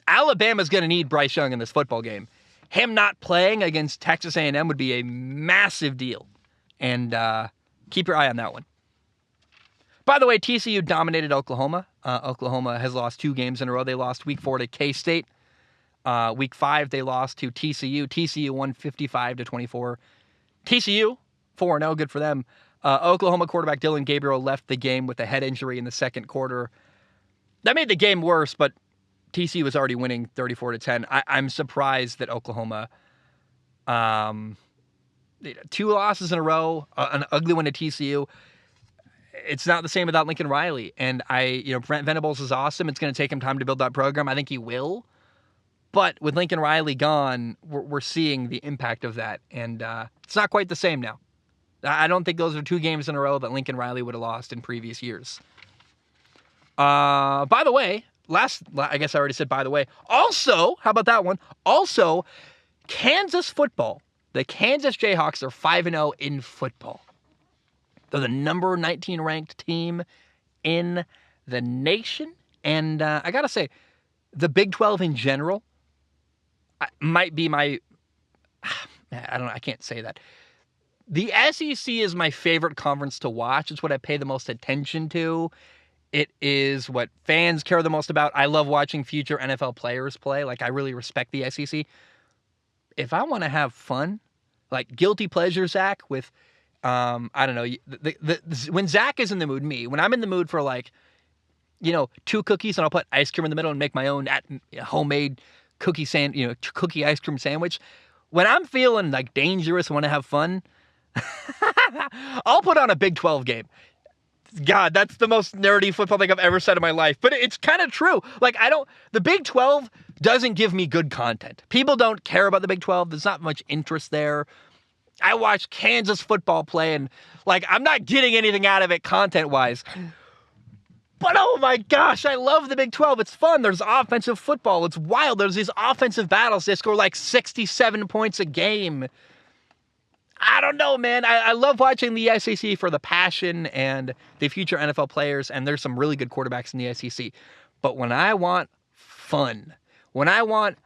Alabama's going to need Bryce Young in this football game. Him not playing against Texas A&M would be a massive deal, and keep your eye on that one. By the way, TCU dominated Oklahoma. Oklahoma has lost 2 games in a row. They lost Week 4 to K-State. Week 5, they lost to TCU. TCU won 55-24. TCU 4-0, good for them. Oklahoma quarterback Dylan Gabriel left the game with a head injury in the second quarter. That made the game worse, but TCU was already winning 34-10. I'm surprised that Oklahoma, 2 losses in a row, an ugly one to TCU. It's not the same without Lincoln Riley. And Brent Venables is awesome. It's going to take him time to build that program. I think he will. But with Lincoln Riley gone, we're seeing the impact of that. And it's not quite the same now. I don't think those are 2 games in a row that Lincoln Riley would have lost in previous years. By the way, I guess I already said by the way. Also, how about that one? Also, Kansas football. The Kansas Jayhawks are 5-0 in football. They're the number 19 ranked team in the nation. And I got to say, the Big 12 in general might be my... I can't say that. The SEC is my favorite conference to watch. It's what I pay the most attention to. It is what fans care the most about. I love watching future NFL players play. I really respect the SEC. If I want to have fun, guilty pleasure Zach with, I don't know, when Zach is in the mood, when I'm in the mood for 2 cookies and I'll put ice cream in the middle and make my own homemade cookie ice cream sandwich. When I'm feeling dangerous and want to have fun, I'll put on a Big 12 game. God, that's the most nerdy football thing I've ever said in my life. But it's kind of true. The Big 12 doesn't give me good content. People don't care about the Big 12. There's not much interest there. I watch Kansas football play and I'm not getting anything out of it content-wise. But oh my gosh, I love the Big 12. It's fun. There's offensive football. It's wild. There's these offensive battles. They score 67 points a game. I don't know, man. I love watching the SEC for the passion and the future NFL players, and there's some really good quarterbacks in the SEC. But when I want fun, when I want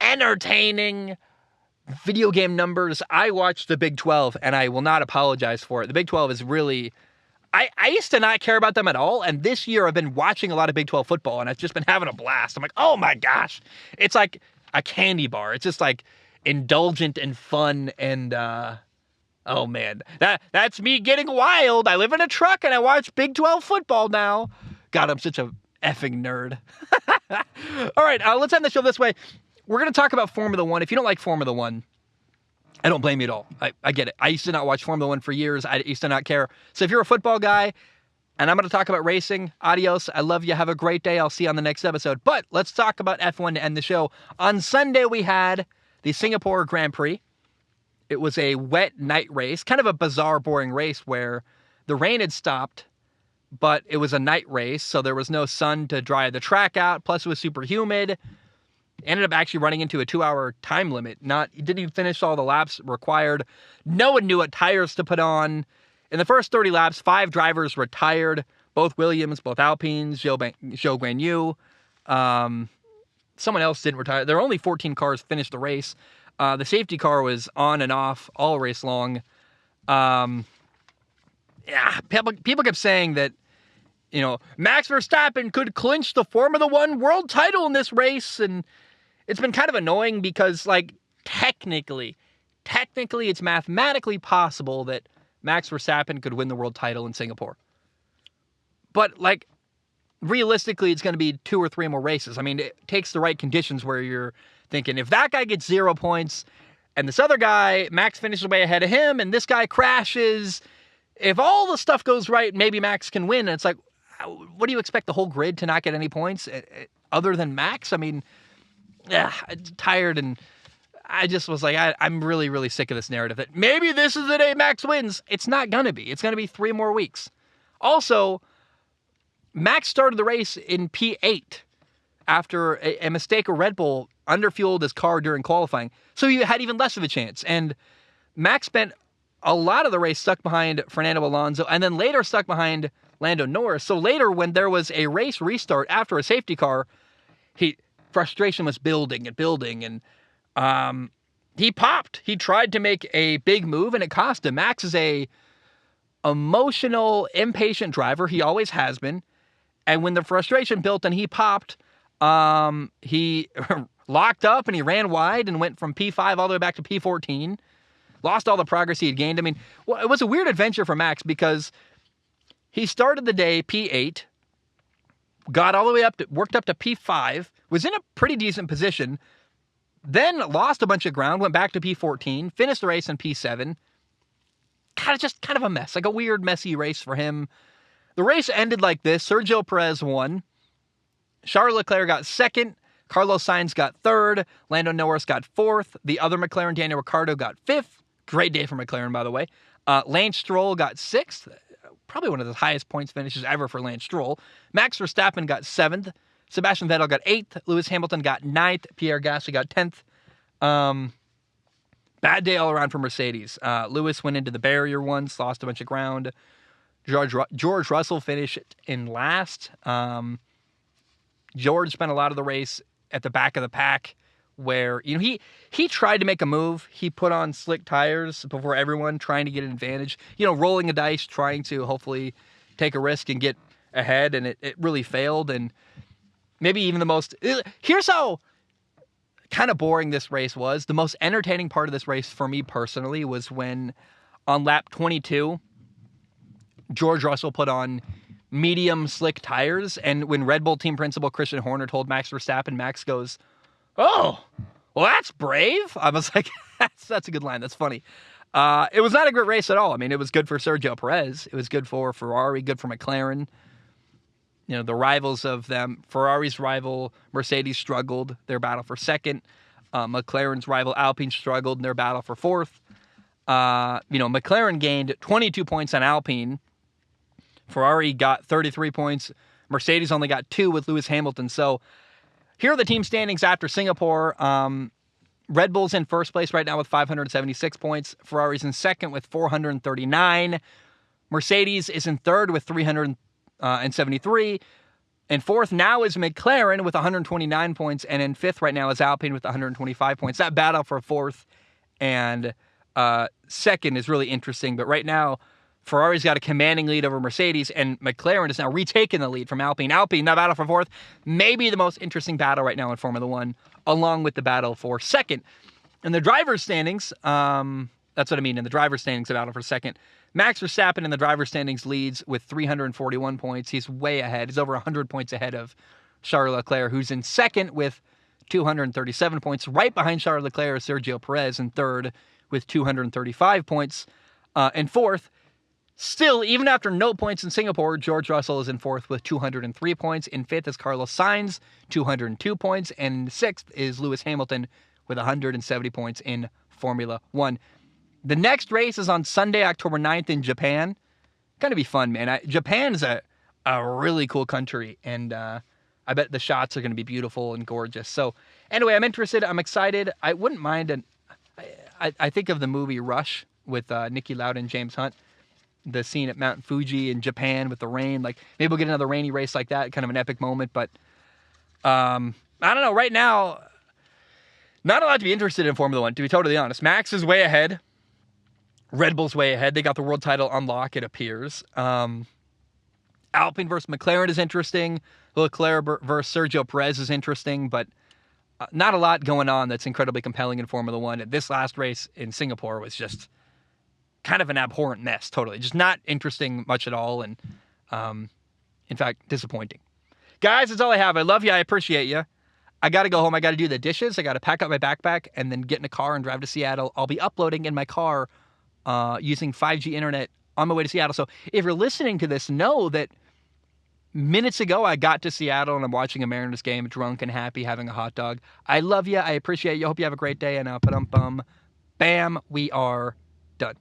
entertaining video game numbers, I watch the Big 12, and I will not apologize for it. The Big 12 is really... I used to not care about them at all, and this year I've been watching a lot of Big 12 football, and I've just been having a blast. I'm like, oh my gosh. It's like a candy bar. It's just indulgent and fun, and Oh, man. That's me getting wild. I live in a truck and I watch Big 12 football now. God, I'm such a effing nerd. All right, let's end the show this way. We're going to talk about Formula One. If you don't like Formula One, I don't blame you at all. I get it. I used to not watch Formula One for years. I used to not care. So if you're a football guy, and I'm going to talk about racing, adios. I love you. Have a great day. I'll see you on the next episode. But let's talk about F1 to end the show. On Sunday, we had the Singapore Grand Prix. It was a wet night race, kind of a bizarre, boring race where the rain had stopped, but it was a night race, so there was no sun to dry the track out. Plus, it was super humid. Ended up actually running into a 2-hour time limit. Didn't even finish all the laps required. No one knew what tires to put on. In the first 30 laps, 5 drivers retired. Both Williams, both Alpines, Zhou Guan Yu. Someone else didn't retire. There were only 14 cars finished the race. The safety car was on and off all race long. People kept saying that, Max Verstappen could clinch the Formula One world title in this race. And it's been kind of annoying because, technically, it's mathematically possible that Max Verstappen could win the world title in Singapore. But, realistically, it's going to be 2 or 3 more races. I mean, it takes the right conditions where you're thinking, if that guy gets 0 points and this other guy, Max finishes way ahead of him, and this guy crashes, if all the stuff goes right, maybe Max can win. And it's like, what do you expect the whole grid to not get any points other than Max? I mean, I'm tired, and I just was like, I'm really, really sick of this narrative that maybe this is the day Max wins. It's not going to be. It's going to be 3 more weeks. Also, Max started the race in P8 after a mistake of Red Bull underfueled his car during qualifying. So he had even less of a chance. And Max spent a lot of the race stuck behind Fernando Alonso and then later stuck behind Lando Norris. So later, when there was a race restart after a safety car, frustration was building and building, and he popped. He tried to make a big move, and it cost him. Max is a emotional, impatient driver. He always has been. And when the frustration built and he popped, he locked up and he ran wide and went from P5 all the way back to P14. Lost all the progress he had gained. I mean, it was a weird adventure for Max because he started the day P8, got all the way up, worked up to P5, was in a pretty decent position, then lost a bunch of ground, went back to P14, finished the race in P7. Kind of a mess, like a weird, messy race for him. The race ended like this. Sergio Perez won. Charles Leclerc got second. Carlos Sainz got third. Lando Norris got fourth. The other McLaren, Daniel Ricciardo, got fifth. Great day for McLaren, by the way. Lance Stroll got sixth. Probably one of the highest points finishes ever for Lance Stroll. Max Verstappen got seventh. Sebastian Vettel got eighth. Lewis Hamilton got ninth. Pierre Gasly got 10th. Bad day all around for Mercedes. Lewis went into the barrier once, lost a bunch of ground. George Russell finished in last. George spent a lot of the race at the back of the pack where, he tried to make a move. He put on slick tires before everyone, trying to get an advantage, rolling the dice, trying to hopefully take a risk and get ahead, and it really failed. And maybe even here's how kind of boring this race was. The most entertaining part of this race for me personally was when on lap 22, George Russell put on medium slick tires, and when Red Bull team principal Christian Horner told Max Verstappen, Max goes, "Oh, well, that's brave." I was like, that's a good line. That's funny. It was not a great race at all. I mean, it was good for Sergio Perez. It was good for Ferrari, good for McLaren. The rivals of them, Ferrari's rival Mercedes struggled, their battle for second. McLaren's rival Alpine struggled in their battle for fourth. McLaren gained 22 points on Alpine. Ferrari got 33 points. Mercedes only got 2 with Lewis Hamilton. So here are the team standings after Singapore. Red Bull's in first place right now with 576 points. Ferrari's in second with 439. Mercedes is in third with 373. And fourth now is McLaren with 129 points. And in fifth right now is Alpine with 125 points. That battle for fourth and second is really interesting. But right now, Ferrari's got a commanding lead over Mercedes, and McLaren is now retaking the lead from Alpine. Alpine, that battle for fourth, maybe the most interesting battle right now in Formula One, along with the battle for second. In the driver's standings, That's what I mean in the driver's standings of battle for second. Max Verstappen in the driver's standings leads with 341 points. He's way ahead. He's over 100 points ahead of Charles Leclerc, who's in second with 237 points. Right behind Charles Leclerc is Sergio Perez in third with 235 points. And fourth, still, even after no points in Singapore, George Russell is in fourth with 203 points. In fifth is Carlos Sainz, 202 points. And in sixth is Lewis Hamilton with 170 points in Formula One. The next race is on Sunday, October 9th in Japan. Going to be fun, man. Japan's a really cool country, and I bet the shots are going to be beautiful and gorgeous. So anyway, I'm interested. I'm excited. I wouldn't mind. I think of the movie Rush with Niki Lauda and James Hunt. The scene at Mount Fuji in Japan with the rain. Like, maybe we'll get another rainy race like that, kind of an epic moment. But I don't know. Right now, not a lot to be interested in Formula One, to be totally honest. Max is way ahead. Red Bull's way ahead. They got the world title on lock, it appears. Alpine versus McLaren is interesting. Leclerc versus Sergio Perez is interesting, but not a lot going on that's incredibly compelling in Formula One. This last race in Singapore was just kind of an abhorrent mess, totally. Just not interesting much at all, and in fact, disappointing. Guys, that's all I have. I love you. I appreciate you. I got to go home. I got to do the dishes. I got to pack up my backpack and then get in a car and drive to Seattle. I'll be uploading in my car using 5G internet on my way to Seattle. So if you're listening to this, know that minutes ago I got to Seattle and I'm watching a Mariners game, drunk and happy, having a hot dog. I love you. I appreciate you. I hope you have a great day. And bam, we are done.